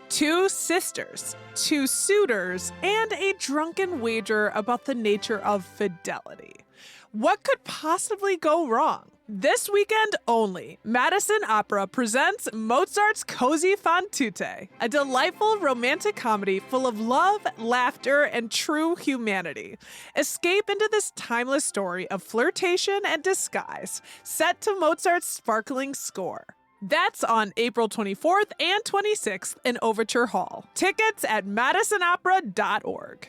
Two sisters, two suitors, and a drunken wager about the nature of fidelity. What could possibly go wrong? This weekend only, Madison Opera presents Mozart's Così fan tutte, a delightful romantic comedy full of love, laughter, and true humanity. Escape into this timeless story of flirtation and disguise, set to Mozart's sparkling score. That's on April 24th and 26th in Overture Hall. Tickets at madisonopera.org.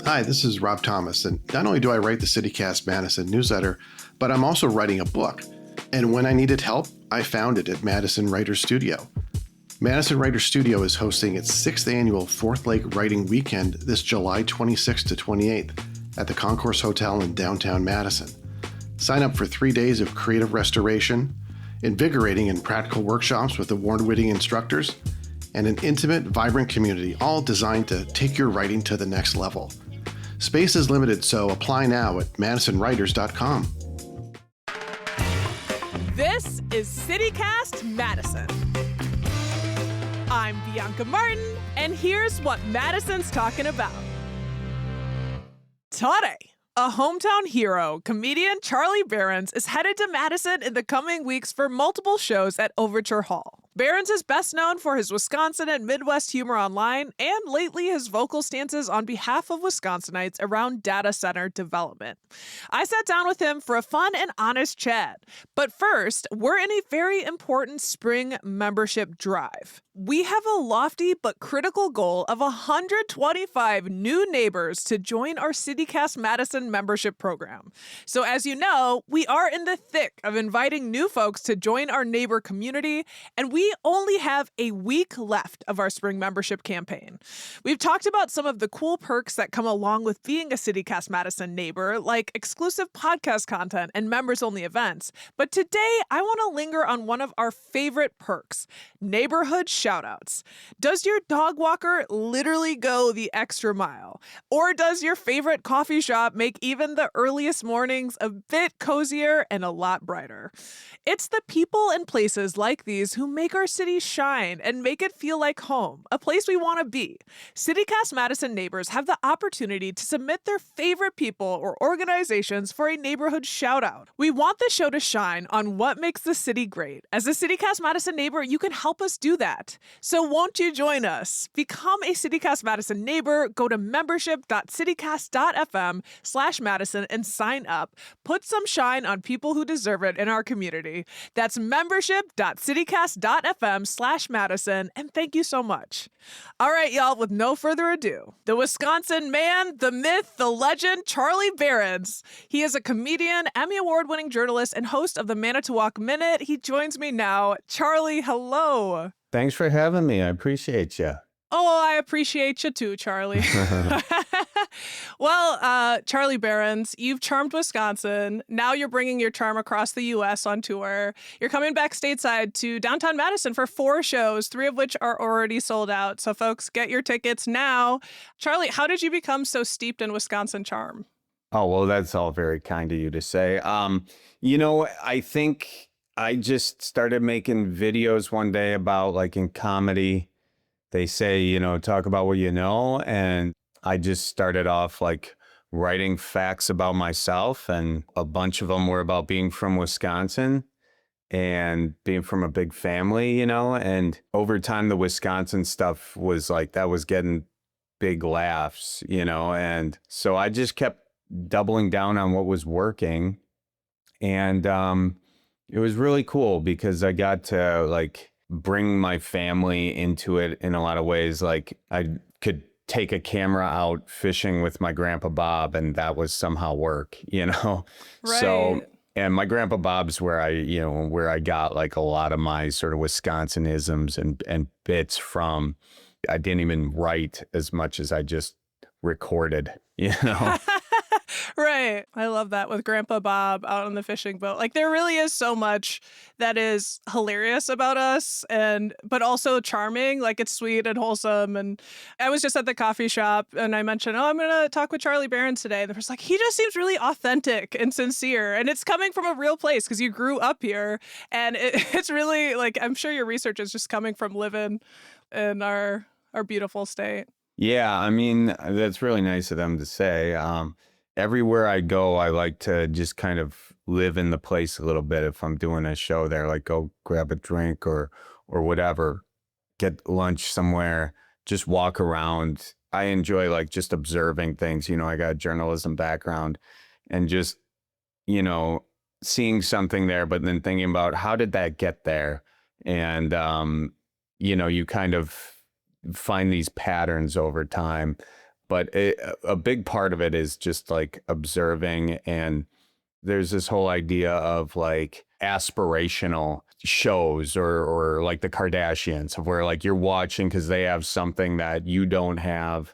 Hi, this is Rob Thomas, and not only do I write the CityCast Madison newsletter, but I'm also writing a book. And when I needed help, I found it at Madison Writer Studio. Madison Writer Studio is hosting its 6th annual Fourth Lake Writing Weekend this July 26th to 28th at the Concourse Hotel in downtown Madison. Sign up for 3 days of creative restoration, invigorating and practical workshops with award-winning instructors, and an intimate, vibrant community, all designed to take your writing to the next level. Space is limited, so apply now at madisonwriters.com. This is CityCast Madison. I'm Bianca Martin, and here's what Madison's talking about. Today, a hometown hero, comedian Charlie Berens, is headed to Madison in the coming weeks for multiple shows at Overture Hall. Berens is best known for his Wisconsin and Midwest humor online, and lately his vocal stances on behalf of Wisconsinites around data center development. I sat down with him for a fun and honest chat. But first, we're in a very important spring membership drive. We have a lofty but critical goal of 125 new neighbors to join our CityCast Madison membership program. So as you know, we are in the thick of inviting new folks to join our neighbor community, and we only have a week left of our spring membership campaign. We've talked about some of the cool perks that come along with being a CityCast Madison neighbor, like exclusive podcast content and members-only events. But today, I want to linger on one of our favorite perks, neighborhood shoutouts. Does your dog walker literally go the extra mile? Or does your favorite coffee shop make even the earliest mornings a bit cozier and a lot brighter? It's the people and places like these who make our city shine and make it feel like home, a place we want to be. CityCast Madison neighbors have the opportunity to submit their favorite people or organizations for a neighborhood shout out. We want the show to shine on what makes the city great. As a CityCast Madison neighbor, you can help us do that. So won't you join us? Become a CityCast Madison neighbor, go to membership.citycast.fm/Madison and sign up. Put some shine on people who deserve it in our community. That's membership.citycast.fm/Madison, and thank you so much. All right, y'all, with no further ado, the Wisconsin man, the myth, the legend, Charlie Berens. He is a comedian, Emmy Award-winning journalist, and host of the Manitowoc Minute. He joins me now. Charlie, hello. Thanks for having me. I appreciate you. Oh, I appreciate you too, Charlie. Well, Charlie Berens, you've charmed Wisconsin. Now you're bringing your charm across the U.S. on tour. You're coming back stateside to downtown Madison for 4 shows, 3 of which are already sold out. So folks, get your tickets now. Charlie, how did you become so steeped in Wisconsin charm? Oh, well, that's all very kind of you to say. I think I just started making videos one day about, like, in comedy, they say, talk about what you know. And I just started off like writing facts about myself, and a bunch of them were about being from Wisconsin and being from a big family, and over time, the Wisconsin stuff was like, that was getting big laughs, and so I just kept doubling down on what was working. And it was really cool because I got to like bring my family into it in a lot of ways. Like I could take a camera out fishing with my grandpa Bob, and that was somehow work, Right. So, and my grandpa Bob's where I got like a lot of my sort of Wisconsinisms and bits from. I didn't even write as much as I just recorded, Right. I love that with Grandpa Bob out on the fishing boat. Like there really is so much that is hilarious about us and but also charming. Like it's sweet and wholesome. And I was just at the coffee shop and I mentioned, oh, I'm gonna talk with Charlie Berens today. And the person's like, he just seems really authentic and sincere. And it's coming from a real place because you grew up here. And it's really like I'm sure your research is just coming from living in our beautiful state. Yeah, I mean, that's really nice of them to say. Everywhere I go, I like to just kind of live in the place a little bit. If I'm doing a show there, like go grab a drink or whatever, get lunch somewhere, just walk around. I enjoy like just observing things. You know, I got a journalism background and just, you know, seeing something there, but then thinking about how did that get there? And, you know, you kind of find these patterns over time. But a big part of it is just like observing. And there's this whole idea of like aspirational shows or like the Kardashians of where like you're watching because they have something that you don't have.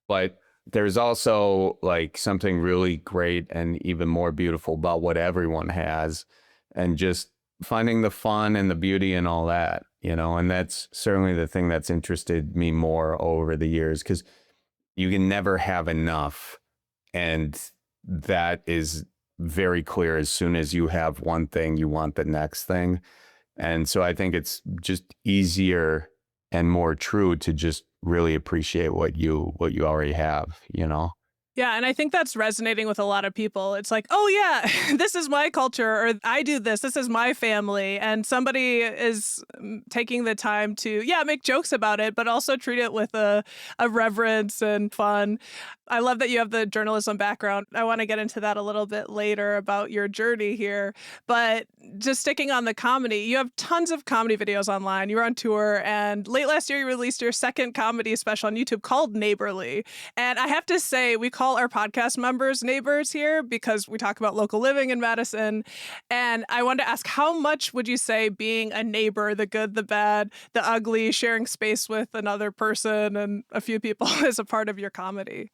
But there's also like something really great and even more beautiful about what everyone has and just finding the fun and the beauty and all that, you know, and that's certainly the thing that's interested me more over the years because you can never have enough. And that is very clear. As soon as you have one thing, you want the next thing. And so I think it's just easier and more true to just really appreciate what you already have, you know? Yeah, and I think that's resonating with a lot of people. It's like, oh yeah, this is my culture, or I do this. This is my family, and somebody is taking the time to, yeah, make jokes about it, but also treat it with a reverence and fun. I love that you have the journalism background. I want to get into that a little bit later about your journey here, but just sticking on the comedy, you have tons of comedy videos online. You were on tour, and late last year you released your second comedy special on YouTube called Neighborly. And I have to say, we call our podcast members neighbors here because we talk about local living in Madison. And I wanted to ask, how much would you say being a neighbor, the good, the bad, the ugly, sharing space with another person and a few people is a part of your comedy?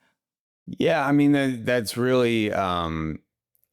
Yeah, I mean, that's really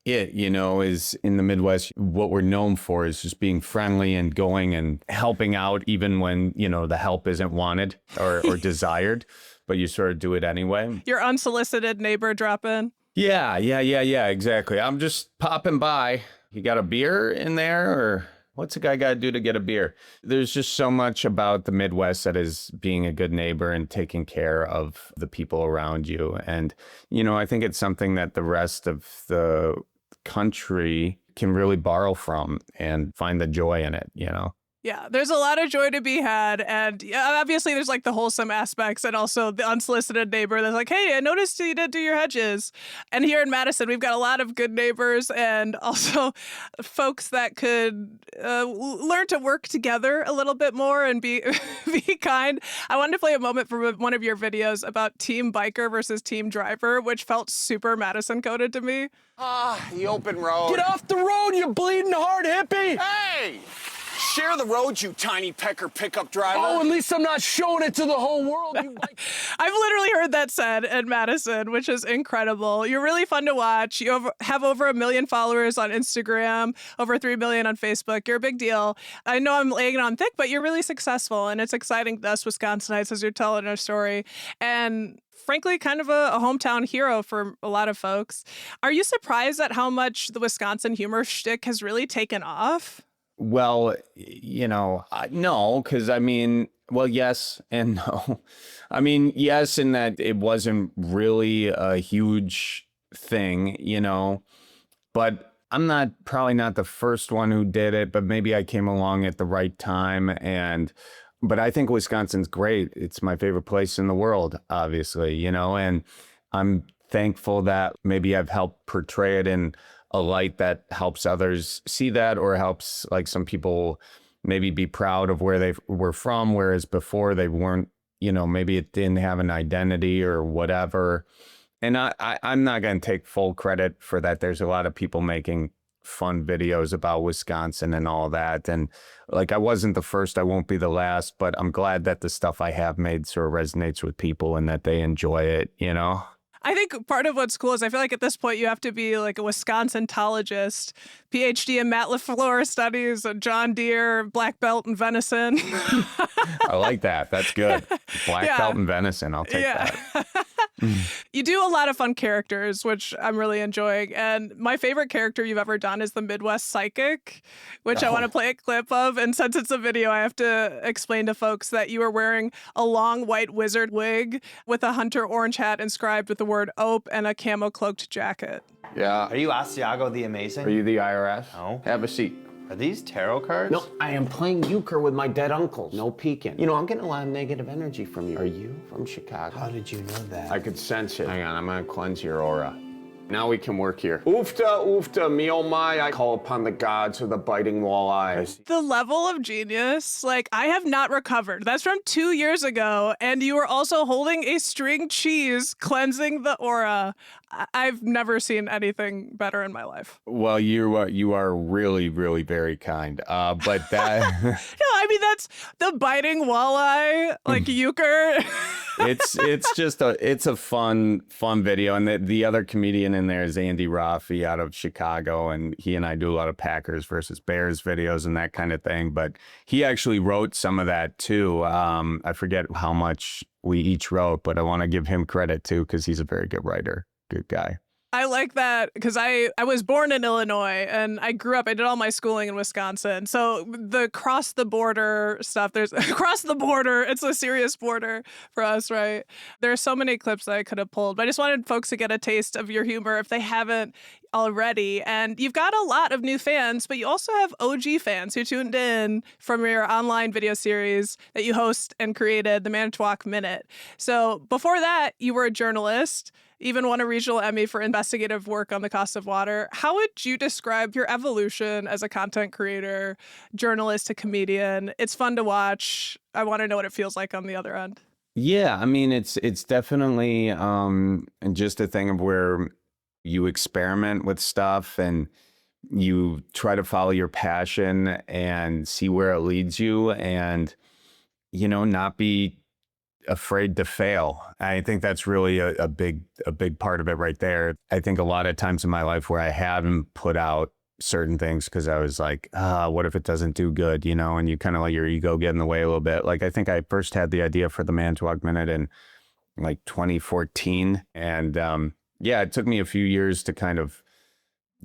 it, you know, is in the Midwest, what we're known for is just being friendly and going and helping out even when, you know, the help isn't wanted or desired, but you sort of do it anyway. Your unsolicited neighbor drop in? Yeah, exactly. I'm just popping by. You got a beer in there or what's a guy got to do to get a beer? There's just so much about the Midwest that is being a good neighbor and taking care of the people around you. And, you know, I think it's something that the rest of the country can really borrow from and find the joy in it, you know? Yeah, there's a lot of joy to be had. And obviously there's like the wholesome aspects and also the unsolicited neighbor that's like, hey, I noticed you didn't do your hedges. And here in Madison, we've got a lot of good neighbors and also folks that could learn to work together a little bit more and be be kind. I wanted to play a moment from one of your videos about team biker versus team driver, which felt super Madison coded to me. The open road. Get off the road, you bleeding heart hippie! Hey! Share the road, you tiny pecker pickup driver. Oh, at least I'm not showing it to the whole world. You like... I've literally heard that said in Madison, which is incredible. You're really fun to watch. You have over 1 million followers on Instagram, over 3 million on Facebook. You're a big deal. I know I'm laying it on thick, but you're really successful, and it's exciting to us Wisconsinites as you're telling our story. And frankly, kind of a hometown hero for a lot of folks. Are you surprised at how much the Wisconsin humor shtick has really taken off? Well, you know, no, because I mean, well, yes and no. I mean, yes, in that it wasn't really a huge thing, you know, but I'm probably not the first one who did it, but maybe I came along at the right time. But I think Wisconsin's great. It's my favorite place in the world, obviously, you know, and I'm thankful that maybe I've helped portray it in a light that helps others see that or helps like some people maybe be proud of where they were from, whereas before they weren't, you know, maybe it didn't have an identity or whatever. And I'm not going to take full credit for that. There's a lot of people making fun videos about Wisconsin and all that. And like, I wasn't the first, I won't be the last, but I'm glad that the stuff I have made sort of resonates with people and that they enjoy it, you know? I think part of what's cool is I feel like at this point you have to be like a Wisconsin-tologist, PhD in Matt LaFleur studies, a John Deere, black belt in venison. I like that. That's good. Black belt and venison. I'll take that. You do a lot of fun characters, which I'm really enjoying. And my favorite character you've ever done is the Midwest Psychic, which I want to play a clip of. And since it's a video, I have to explain to folks that you are wearing a long white wizard wig with a hunter orange hat inscribed with the word OPE and a camo cloaked jacket. Yeah. Are you Asiago the Amazing? Are you the IRS? No. Have a seat. Are these tarot cards? No, I am playing euchre with my dead uncles. No peeking. You know, I'm getting a lot of negative energy from you. Are you from Chicago? How did you know that? I could sense it. Hang on, I'm gonna cleanse your aura. Now we can work here. Oofta, oofta, me oh my, I call upon the gods of the biting walleye. The level of genius, like, I have not recovered. That's from 2 years ago. And you were also holding a string cheese cleansing the aura. I've never seen anything better in my life. Well, you are really, really very kind. But that No, I mean, that's the biting walleye, like euchre. it's just a fun video, and the other comedian in there is Andy Rafi out of Chicago, and he and I do a lot of Packers versus Bears videos and that kind of thing. But he actually wrote some of that too. I forget how much we each wrote, but I want to give him credit too because he's a very good writer, good guy. I like that because I was born in Illinois and I grew up, I did all my schooling in Wisconsin. So the cross the border stuff, there's across the border, it's a serious border for us, right? There are so many clips that I could have pulled, but I just wanted folks to get a taste of your humor if they haven't already. And you've got a lot of new fans, but you also have OG fans who tuned in from your online video series that you host and created, the Manitowoc Minute. So before that, you were a journalist, even won a regional Emmy for investigative work on the cost of water. How would you describe your evolution as a content creator, journalist to comedian? It's fun to watch. I want to know what it feels like on the other end. Yeah, I mean, it's definitely just a thing of where you experiment with stuff and you try to follow your passion and see where it leads you and, not be afraid to fail. I think that's really a big part of it right there. I think a lot of times in my life where I haven't put out certain things because I was like, what if it doesn't do good, and you kind of let your ego get in the way a little bit. Like, I think I first had the idea for the Manitowoc Minute in like 2014. And it took me a few years to kind of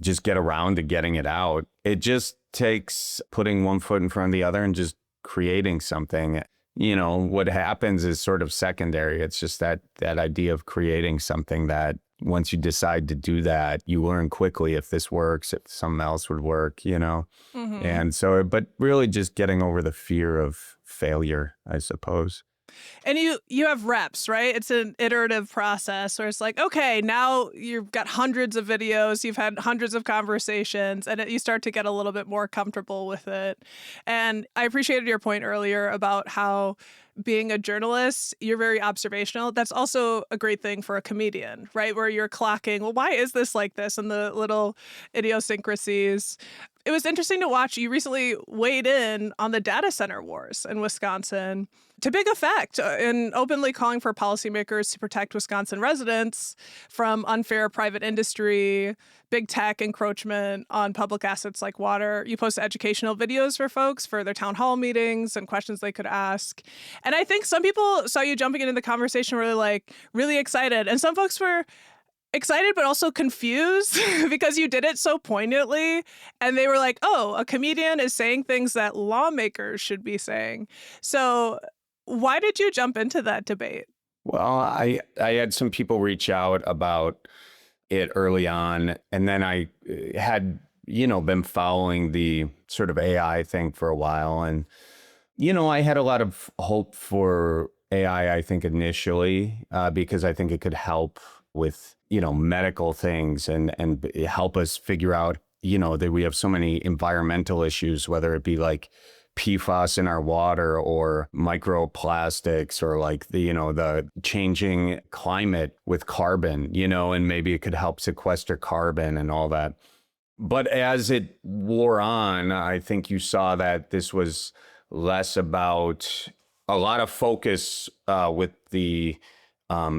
just get around to getting it out. It just takes putting one foot in front of the other and just creating something. What happens is sort of secondary. It's just that idea of creating something that once you decide to do that, you learn quickly if this works, if something else would work, Mm-hmm. And so, but really just getting over the fear of failure, I suppose. And you have reps, right? It's an iterative process where it's like, okay, now you've got hundreds of videos, you've had hundreds of conversations, and you start to get a little bit more comfortable with it. And I appreciated your point earlier about how being a journalist, you're very observational. That's also a great thing for a comedian, right? Where you're clocking, well, why is this like this? And the little idiosyncrasies. It was interesting to watch. You recently weighed in on the data center wars in Wisconsin to big effect in openly calling for policymakers to protect Wisconsin residents from unfair private industry, big tech encroachment on public assets like water. You post educational videos for folks for their town hall meetings and questions they could ask. And I think some people saw you jumping into the conversation really excited. And some folks were excited, but also confused because you did it so poignantly. And they were like, oh, a comedian is saying things that lawmakers should be saying. So why did you jump into that debate? Well, I had some people reach out about it early on. And then I had, been following the sort of AI thing for a while. And, I had a lot of hope for AI, I think, initially, because I think it could help with, medical things and help us figure out, that we have so many environmental issues, whether it be like PFAS in our water or microplastics or like the changing climate with carbon, and maybe it could help sequester carbon and all that. But as it wore on, I think you saw that this was less about a lot of focus with the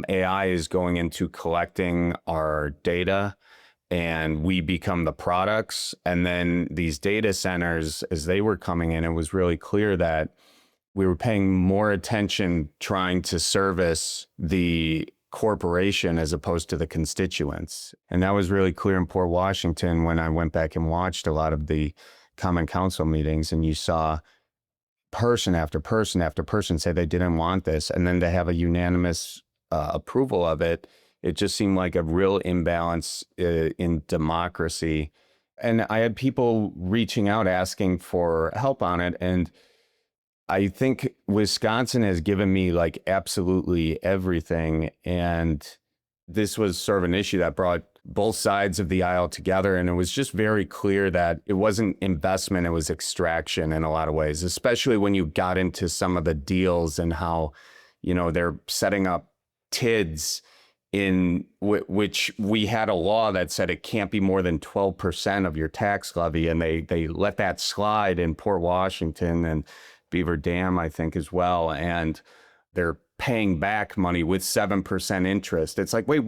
AI is going into collecting our data and we become the products. And then these data centers, as they were coming in, it was really clear that we were paying more attention trying to service the corporation as opposed to the constituents. And that was really clear in Port Washington when I went back and watched a lot of the Common Council meetings, and you saw person after person after person say they didn't want this. And then to have a unanimous approval of it, it just seemed like a real imbalance in democracy. And I had people reaching out asking for help on it. And I think Wisconsin has given me like absolutely everything. And this was sort of an issue that brought both sides of the aisle together. And it was just very clear that it wasn't investment, it was extraction in a lot of ways, especially when you got into some of the deals and how, they're setting up TIDs in which we had a law that said it can't be more than 12% of your tax levy. And they let that slide in Port Washington and Beaver Dam, I think, as well. And they're paying back money with 7% interest. It's like, wait,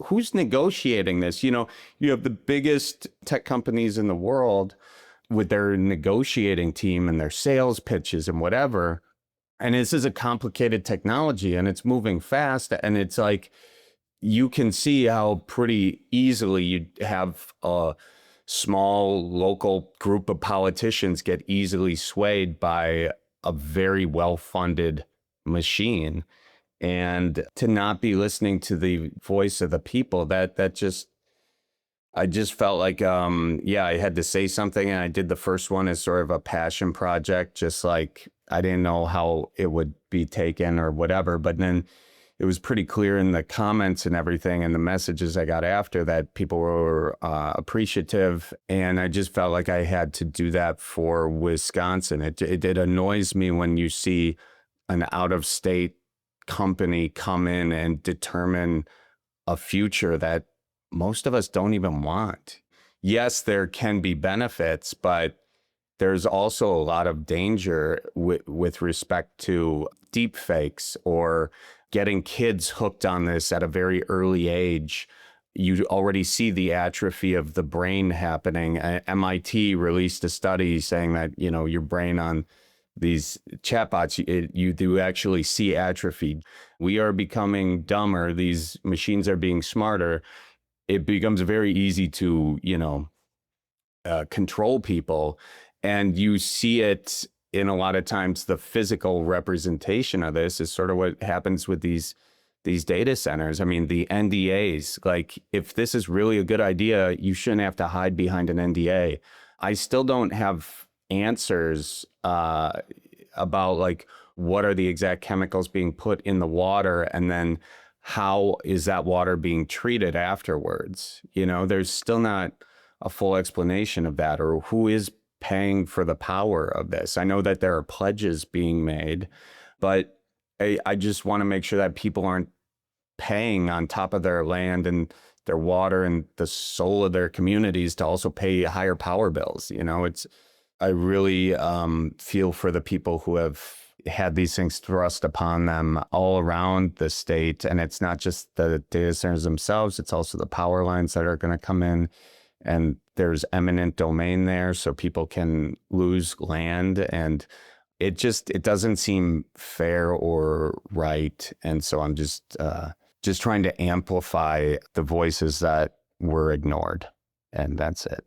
who's negotiating this? You have the biggest tech companies in the world with their negotiating team and their sales pitches and whatever. And this is a complicated technology and it's moving fast. And it's like, you can see how pretty easily you have a small local group of politicians get easily swayed by a very well-funded machine, and to not be listening to the voice of the people, I just felt like, I had to say something. And I did the first one as sort of a passion project, just like I didn't know how it would be taken or whatever. But then it was pretty clear in the comments and everything and the messages I got after that people were appreciative. And I just felt like I had to do that for Wisconsin. It annoys me when you see an out-of-state company come in and determine a future that most of us don't even want. Yes, there can be benefits, but there's also a lot of danger with respect to deep fakes or getting kids hooked on this at a very early age. You already see the atrophy of the brain happening. MIT released a study saying that, your brain on these chatbots, you do actually see atrophy. We are becoming dumber. These machines are being smarter. It becomes very easy to, control people. And you see it in a lot of times, the physical representation of this is sort of what happens with these data centers. I mean, the NDAs, like if this is really a good idea, you shouldn't have to hide behind an NDA. I still don't have answers about like what are the exact chemicals being put in the water, and then how is that water being treated afterwards? There's still not a full explanation of that, or who is paying for the power of this. I know that there are pledges being made, but I just want to make sure that people aren't paying on top of their land and their water and the soul of their communities to also pay higher power bills. I really feel for the people who have had these things thrust upon them all around the state. And it's not just the data centers themselves, it's also the power lines that are going to come in. And there's eminent domain there, so people can lose land. And it doesn't seem fair or right. And so I'm just trying to amplify the voices that were ignored. And that's it.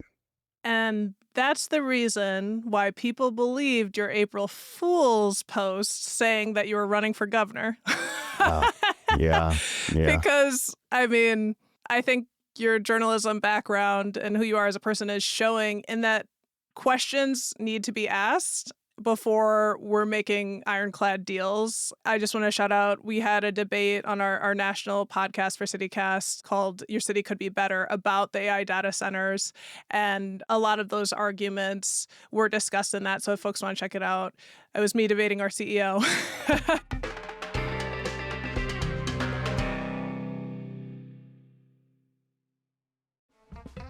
And that's the reason why people believed your April Fool's post saying that you were running for governor. Yeah. Because, I mean, I think your journalism background and who you are as a person is showing in that questions need to be asked before we're making ironclad deals. I just want to shout out, we had a debate on our national podcast for CityCast called Your City Could Be Better about the AI data centers. And a lot of those arguments were discussed in that. So if folks want to check it out, it was me debating our CEO.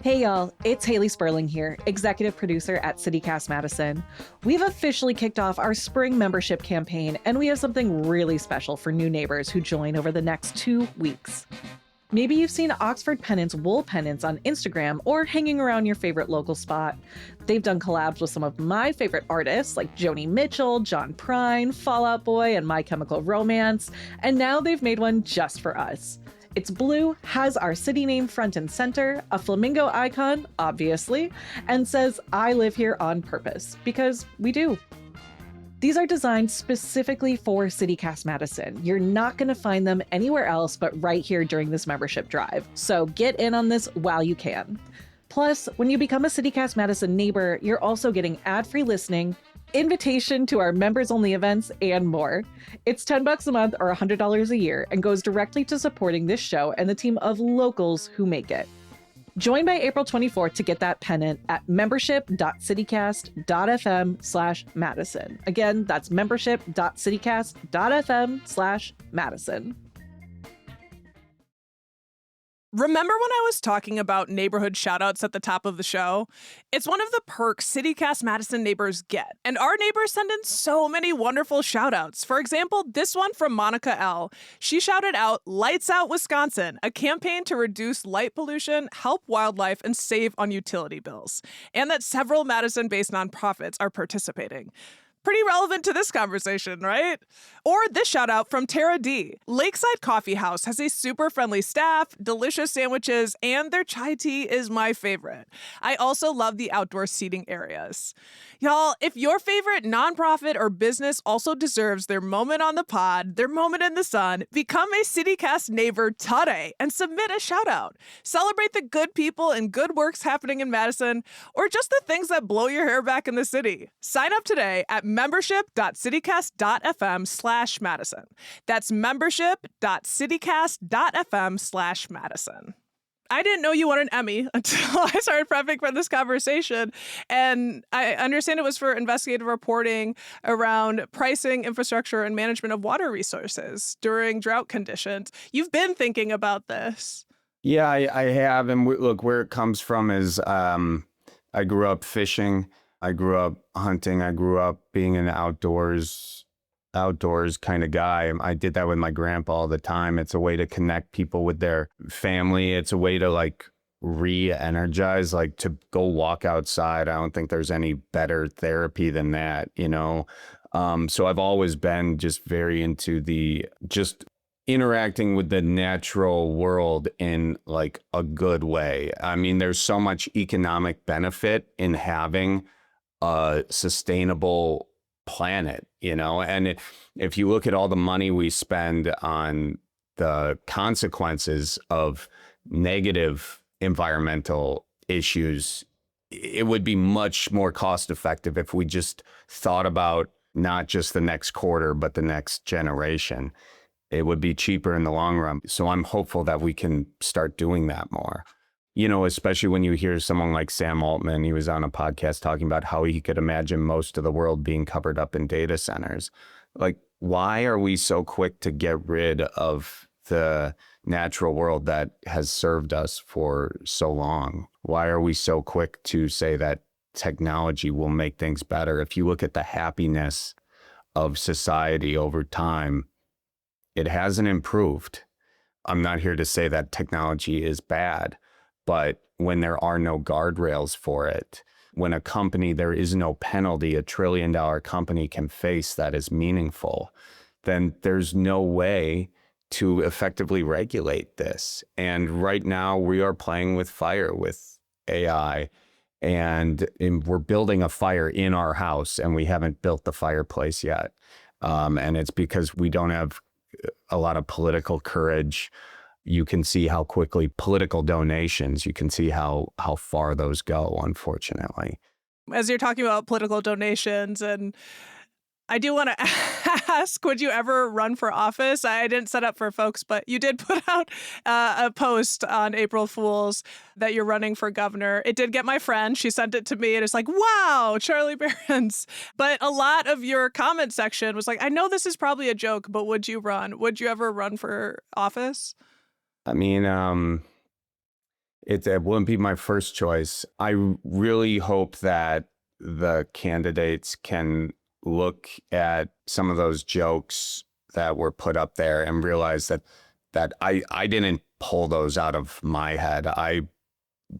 Hey y'all, it's Haley Sperling here, executive producer at CityCast Madison. We've officially kicked off our spring membership campaign, and we have something really special for new neighbors who join over the next 2 weeks. Maybe you've seen Oxford Pennant's wool pennants on Instagram or hanging around your favorite local spot. They've done collabs with some of my favorite artists like Joni Mitchell, John Prine, Fall Out Boy, and My Chemical Romance, and now they've made one just for us. It's blue, has our city name front and center, a flamingo icon, obviously, and says, "I live here on purpose," because we do. These are designed specifically for CityCast Madison. You're not going to find them anywhere else but right here during this membership drive. So get in on this while you can. Plus, when you become a CityCast Madison neighbor, you're also getting ad-free listening, invitation to our members-only events, and more. It's $10 a month or $100 a year and goes directly to supporting this show and the team of locals who make it. Join by April 24th to get that pennant at membership.citycast.fm/Madison. Again, that's membership.citycast.fm/Madison. Remember when I was talking about neighborhood shoutouts at the top of the show? It's one of the perks CityCast Madison neighbors get, and our neighbors send in so many wonderful shoutouts. For example, this one from Monica L. She shouted out Lights Out Wisconsin, a campaign to reduce light pollution, help wildlife, and save on utility bills, and that several Madison-based nonprofits are participating. Pretty relevant to this conversation, right? Or this shout out from Tara D. Lakeside Coffee House has a super friendly staff, delicious sandwiches, and their chai tea is my favorite. I also love the outdoor seating areas. Y'all, if your favorite nonprofit or business also deserves their moment on the pod, their moment in the sun, become a CityCast neighbor today and submit a shout out. Celebrate the good people and good works happening in Madison, or just the things that blow your hair back in the city. Sign up today at membership.citycast.fm/Madison. That's membership.citycast.fm/Madison. I didn't know you won an Emmy until I started prepping for this conversation. And I understand it was for investigative reporting around pricing, infrastructure, and management of water resources during drought conditions. You've been thinking about this. Yeah, I have. And look, where it comes from is I grew up fishing. I grew up hunting. I grew up being an outdoors kind of guy. I did that with my grandpa all the time. It's a way to connect people with their family. It's a way to like re-energize, like to go walk outside. I don't think there's any better therapy than that, you know? So I've always been just very into just interacting with the natural world in like a good way. I mean, there's so much economic benefit in having a sustainable planet, you know? And if you look at all the money we spend on the consequences of negative environmental issues, it would be much more cost effective if we just thought about not just the next quarter, but the next generation. It would be cheaper in the long run. So I'm hopeful that we can start doing that more. You know, especially when you hear someone like Sam Altman, he was on a podcast talking about how he could imagine most of the world being covered up in data centers. Like, why are we so quick to get rid of the natural world that has served us for so long? Why are we so quick to say that technology will make things better? If you look at the happiness of society over time, it hasn't improved. I'm not here to say that technology is bad. But when there are no guardrails for it, when a company, there is no penalty a $1 trillion company can face that is meaningful, then there's no way to effectively regulate this. And right now we are playing with fire with AI, and we're building a fire in our house and we haven't built the fireplace yet. And it's because we don't have a lot of political courage. You can see how quickly political donations, you can see how far those go, unfortunately. As you're talking about political donations, and I do want to ask, would you ever run for office? I didn't set up for folks, but you did put out a post on April Fool's that you're running for governor. It did get my friend. She sent it to me, and it's like, wow, Charlie Berens. But a lot of your comment section was like, I know this is probably a joke, but would you run? Would you ever run for office? I mean, it wouldn't be my first choice. I really hope that the candidates can look at some of those jokes that were put up there and realize that I didn't pull those out of my head.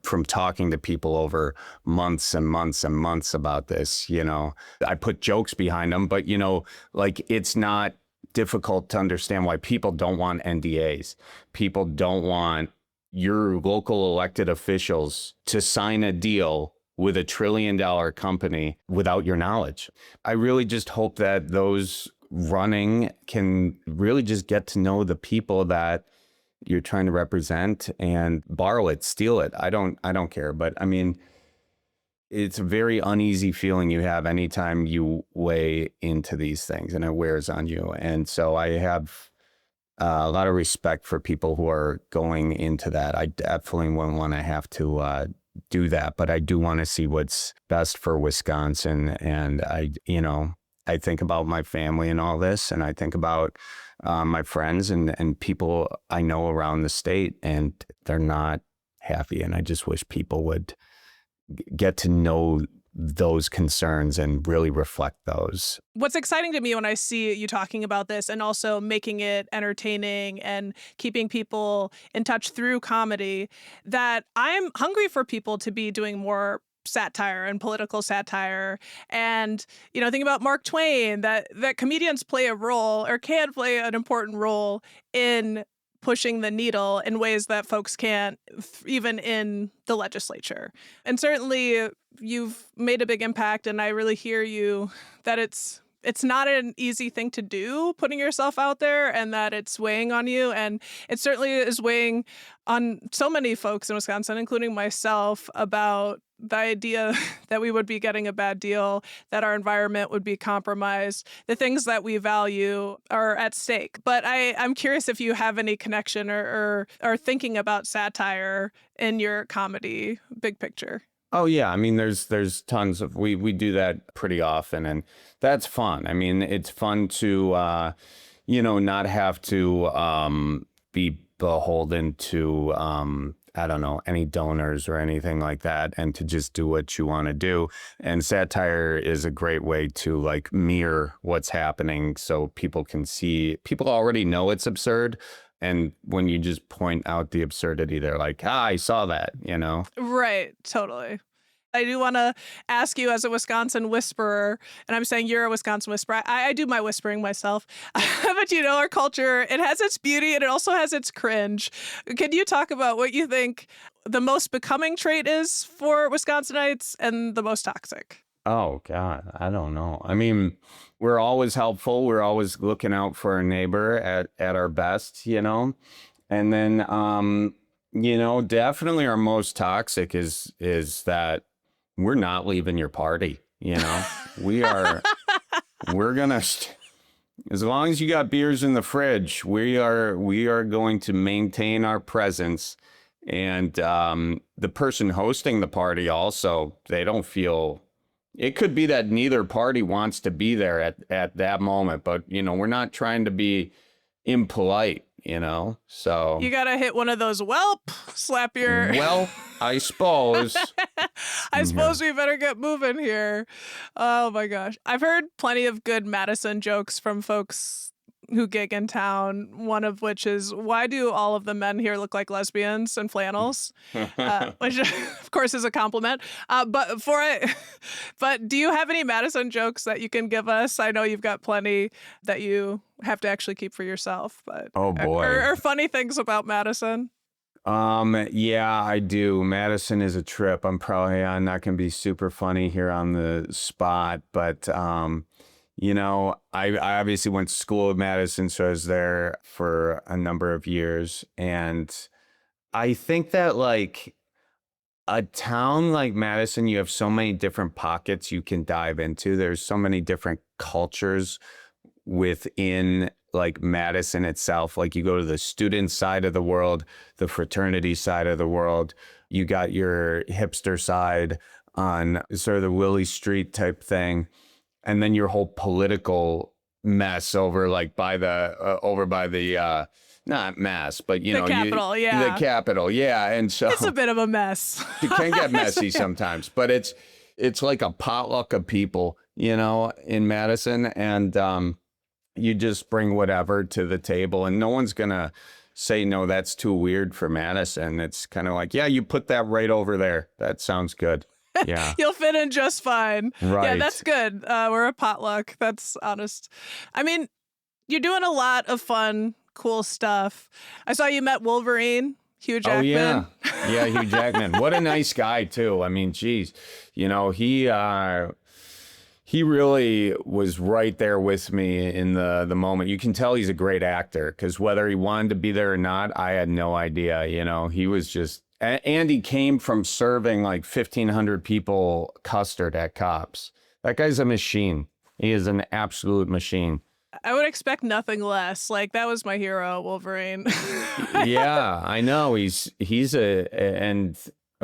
From talking to people over months and months and months about this, I put jokes behind them, but like, it's not difficult to understand why people don't want NDAs. People don't want your local elected officials to sign a deal with a $1 trillion company without your knowledge. I really just hope that those running can really just get to know the people that you're trying to represent and borrow it, steal it. I don't care. But I mean, it's a very uneasy feeling you have anytime you weigh into these things, and it wears on you. And so I have a lot of respect for people who are going into that. I definitely wouldn't want to have to do that, but I do want to see what's best for Wisconsin. And I think about my family and all this, and I think about my friends and people I know around the state, and they're not happy. And I just wish people would get to know those concerns and really reflect those. What's exciting to me when I see you talking about this and also making it entertaining and keeping people in touch through comedy, that I'm hungry for people to be doing more satire and political satire. And, think about Mark Twain, that comedians play a role, or can play an important role, in pushing the needle in ways that folks can't, even in the legislature. And certainly you've made a big impact, and I really hear you that it's not an easy thing to do, putting yourself out there, and that it's weighing on you. And it certainly is weighing on so many folks in Wisconsin, including myself, about the idea that we would be getting a bad deal, that our environment would be compromised, the things that we value are at stake. But I'm curious if you have any connection or are thinking about satire in your comedy big picture. Oh yeah, I mean, there's tons of we do that pretty often, and that's fun. I mean, it's fun to not have to be beholden to I don't know, any donors or anything like that, and to just do what you want to do. And satire is a great way to like mirror what's happening, so people can see. People already know it's absurd. And when you just point out the absurdity, they're like, I saw that, Right, totally. I do want to ask you, as a Wisconsin whisperer, and I'm saying you're a Wisconsin whisperer. I do my whispering myself. But our culture, it has its beauty and it also has its cringe. Can you talk about what you think the most becoming trait is for Wisconsinites and the most toxic? Oh, God, I don't know. I mean, we're always helpful. We're always looking out for our neighbor at our best, And then, definitely our most toxic is that we're not leaving your party. We're going to, as long as you got beers in the fridge, we are going to maintain our presence. And the person hosting the party also, they don't feel, it could be that neither party wants to be there at that moment, but we're not trying to be impolite, so you gotta hit one of those slap your I suppose we better get moving here. Oh my gosh, I've heard plenty of good Madison jokes from folks who gig in town, one of which is, why do all of the men here look like lesbians in flannels? Which of course is a compliment. But do you have any Madison jokes that you can give us? I know you've got plenty that you have to actually keep for yourself, but oh boy, or funny things about Madison. Yeah, I do. Madison is a trip. I'm probably not going to be super funny here on the spot, but I obviously went to school at Madison, so I was there for a number of years. And I think that like a town like Madison, you have so many different pockets you can dive into. There's so many different cultures within like Madison itself. Like you go to the student side of the world, the fraternity side of the world. You got your hipster side on sort of the Willie Street type thing. And then your whole political mess over like by the not Mass, but The Capitol, yeah. the Capitol, yeah. And so It's a bit of a mess. it can get messy sometimes, but it's like a potluck of people, in Madison, and you just bring whatever to the table, and no one's gonna say no, that's too weird for Madison. It's kind of like, yeah, you put that right over there. That sounds good. Yeah. You'll fit in just fine. Right. Yeah, that's good. We're a potluck. That's honest. I mean, you're doing a lot of fun, cool stuff. I saw you met Wolverine, Hugh Jackman. Oh, yeah. Yeah, Hugh Jackman. What a nice guy, too. I mean, geez, he really was right there with me in the moment. You can tell he's a great actor, because whether he wanted to be there or not, I had no idea. He was just, and he came from serving like 1,500 people custard at Cops. That guy's a machine. He is an absolute machine. I would expect nothing less. Like, that was my hero, Wolverine. Yeah, I know. He's and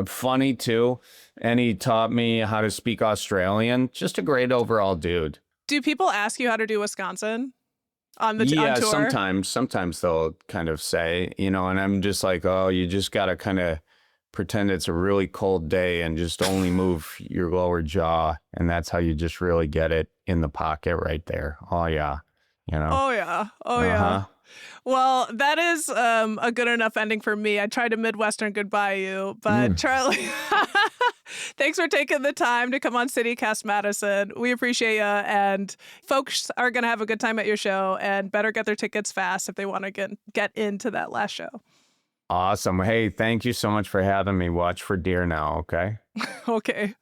funny too. And he taught me how to speak Australian. Just a great overall dude. Do people ask you how to do Wisconsin on tour? Sometimes they'll kind of say, and I'm just like, oh, you just got to kind of pretend it's a really cold day and just only move your lower jaw. And that's how you just really get it in the pocket right there. Oh, yeah. Oh, yeah. Oh, yeah. Well, that is a good enough ending for me. I tried to Midwestern goodbye you, but Charlie, thanks for taking the time to come on CityCast Madison. We appreciate you, and folks are going to have a good time at your show and better get their tickets fast if they want to get into that last show. Awesome. Hey, thank you so much for having me. Watch for deer now, okay? Okay.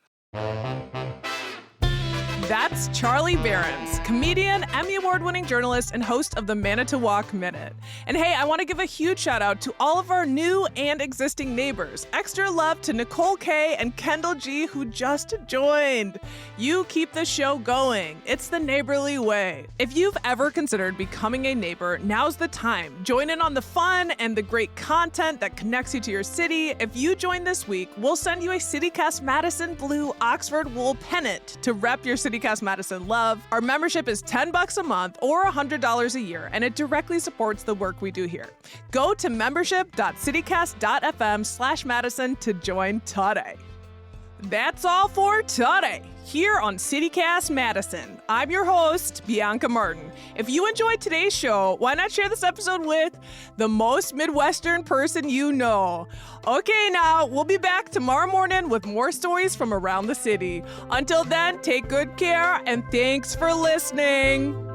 That's Charlie Berens, comedian, Emmy Award-winning journalist, and host of the Manitowoc Minute. And hey, I want to give a huge shout out to all of our new and existing neighbors. Extra love to Nicole K and Kendall G, who just joined. You keep the show going. It's the neighborly way. If you've ever considered becoming a neighbor, now's the time. Join in on the fun and the great content that connects you to your city. If you join this week, we'll send you a CityCast Madison Blue Oxford wool pennant to rep your CityCast Madison love. Our membership is $10 a month or $100 a year, and it directly supports the work we do here. Go to membership.citycast.fm/Madison to join today. That's all for today here on CityCast Madison. I'm your host, Bianca Martin. If you enjoyed today's show, why not share this episode with the most Midwestern person you know? Okay, now we'll be back tomorrow morning with more stories from around the city. Until then, take good care and thanks for listening.